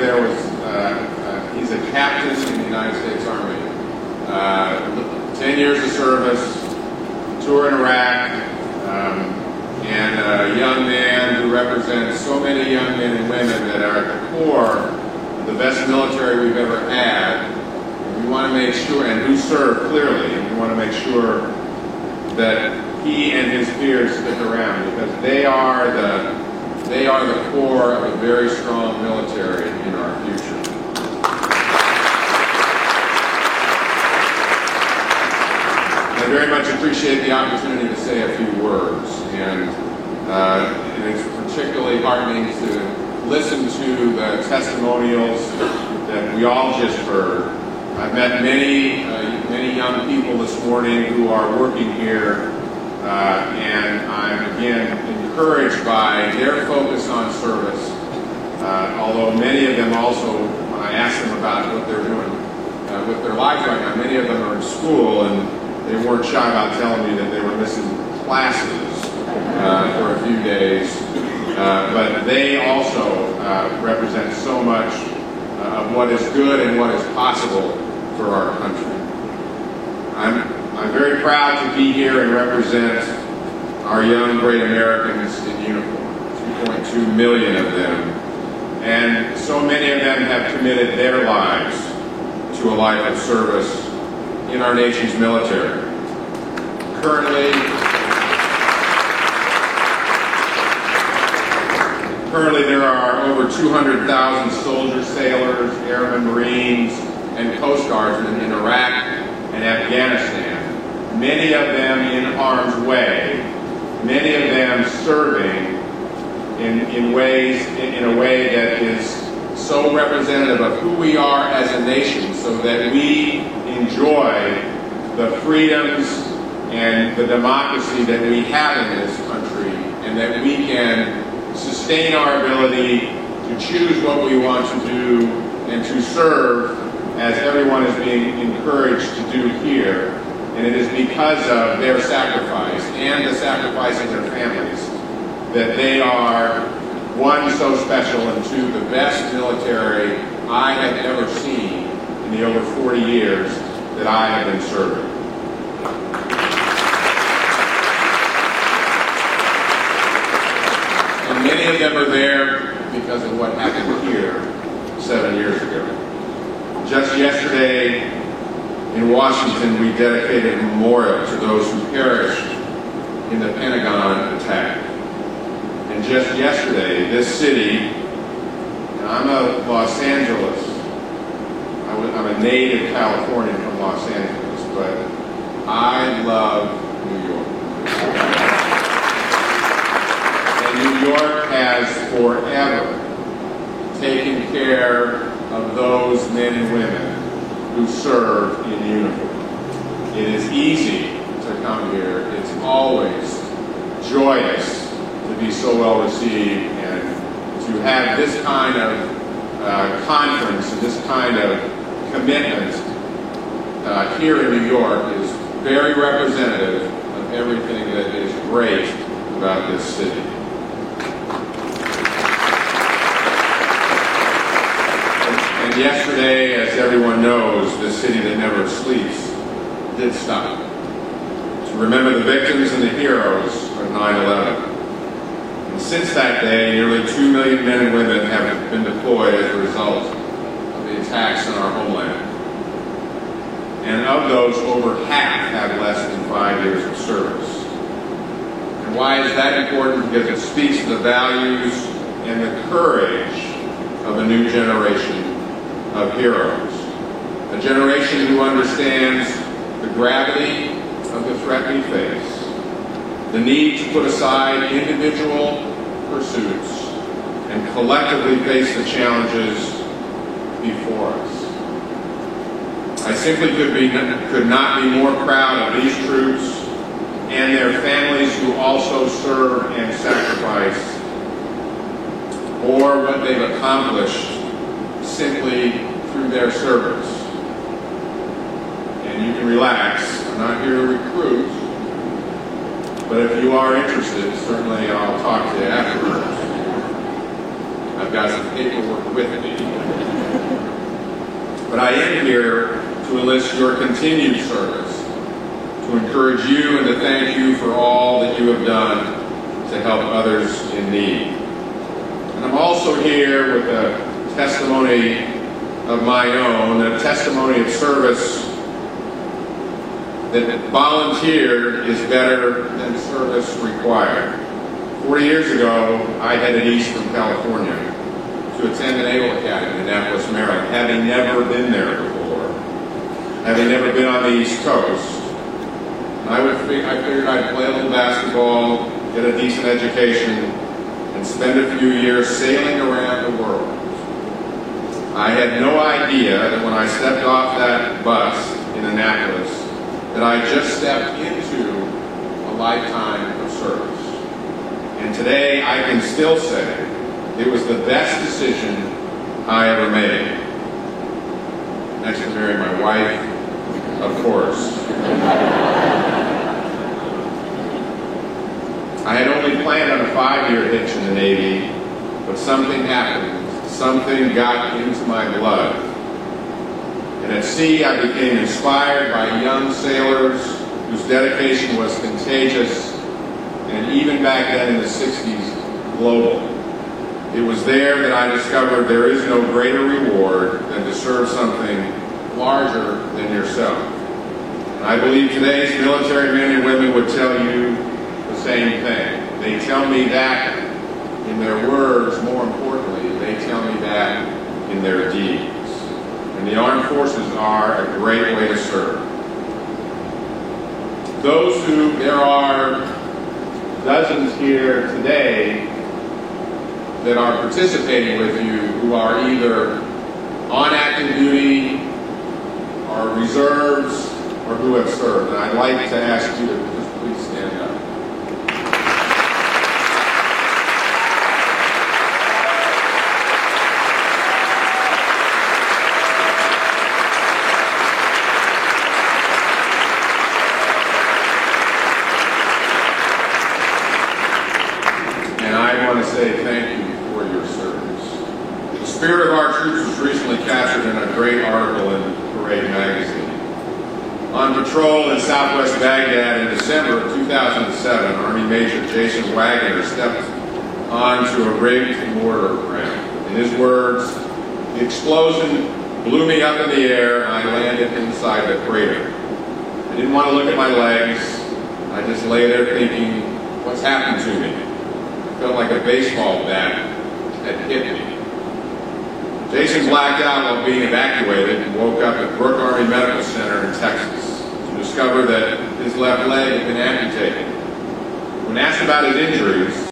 there was, he's a captain in the United States Army. 10 years of service, tour in Iraq, and a young man who represents so many young men and women that are at the core of the best military we've ever had. And we want to make sure, and who serve clearly, and we want to make sure that he and his peers stick around, because they are the core of a very strong military in our future. I very much appreciate the opportunity to say a few words, and it's particularly heartening to listen to the testimonials that we all just heard. I've met many young people this morning who are working here, and I'm again encouraged by their focus on service, although many of them also, when I ask them about what they're doing with their lives right now, many of them are in school, and they weren't shy about telling me that they were missing classes for a few days. But they also represent so much of what is good and what is possible for our country. I'm very proud to be here and represent our young great Americans in uniform, 2.2 million of them. And so many of them have committed their lives to a life of service in our nation's military. Currently there are over 200,000 soldiers, sailors, airmen, Marines, and Coast Guards in Iraq and Afghanistan. Many of them in harm's way, many of them serving in a way that is so representative of who we are as a nation, so that we enjoy the freedoms and the democracy that we have in this country, and that we can sustain our ability to choose what we want to do and to serve as everyone is being encouraged to do here. And it is because of their sacrifice and the sacrifice of their families that they are, one, so special, and two, the best military I have ever seen in the over 40 years that I have been serving. And many of them are there because of what happened here 7 years ago. Just yesterday in Washington, we dedicated a memorial to those who perished in the Pentagon attack. And just yesterday, this city, and I'm a Los Angeles, I'm a native Californian from Los Angeles, but I love New York. And New York has forever taken care of those men and women who serve in uniform. It is easy to come here. It's always joyous to be so well received, and to have this kind of conference and this kind of commitment here in New York is very representative of everything that is great about this city. And yesterday, as everyone knows, this city that never sleeps did stop to remember the victims and the heroes of 9/11. And since that day, nearly 2 million men and women have been deployed as a result of the attacks on our homeland. And of those, over half have less than 5 years of service. And why is that important? Because it speaks to the values and the courage of a new generation of heroes. A generation who understands the gravity of the threat we face, the need to put aside individual pursuits and collectively face the challenges before us. I simply could not be more proud of these troops and their families who also serve and sacrifice, or what they've accomplished simply through their service. And you can relax. I'm not here to recruit, but if you are interested, certainly I'll talk to you afterwards. I've got some paperwork with me. but I am here to enlist your continued service, to encourage you and to thank you for all that you have done to help others in need. And I'm also here with a testimony of my own, a testimony of service that volunteered is better than service required. 40 years ago, I headed east from California to attend the Naval Academy in Annapolis, Maryland, having never been there before, having never been on the East Coast. I figured I'd play a little basketball, get a decent education, and spend a few years sailing around the world. I had no idea that when I stepped off that bus in Annapolis, that I just stepped into a lifetime of service. And today I can still say it was the best decision I ever made. Next to marry my wife, of course. I had only planned on a 5-year hitch in the Navy, but something happened. Something got into my blood. And at sea, I became inspired by young sailors whose dedication was contagious, and even back then in the 60s, global. It was there that I discovered there is no greater reward than to serve something larger than yourself. And I believe today's military men and women would tell you the same thing. They tell me that in their words, more importantly, they tell me that in their deeds. And the armed forces are a great way to serve. There are dozens here today that are participating with you who are either on active duty or reserves or who have served. And I'd like to ask you to just please stand up. Say thank you for your service. The spirit of our troops was recently captured in a great article in Parade magazine. On patrol in southwest Baghdad in December of 2007, Army Major Jason Wagner stepped onto a raped mortar round. In his words, the explosion blew me up in the air and I landed inside the crater. I didn't want to look at my legs. I just lay there thinking, what's happened to me? Felt like a baseball bat had hit me. Jason blacked out while being evacuated and woke up at Brooke Army Medical Center in Texas to discover that his left leg had been amputated. When asked about his injuries,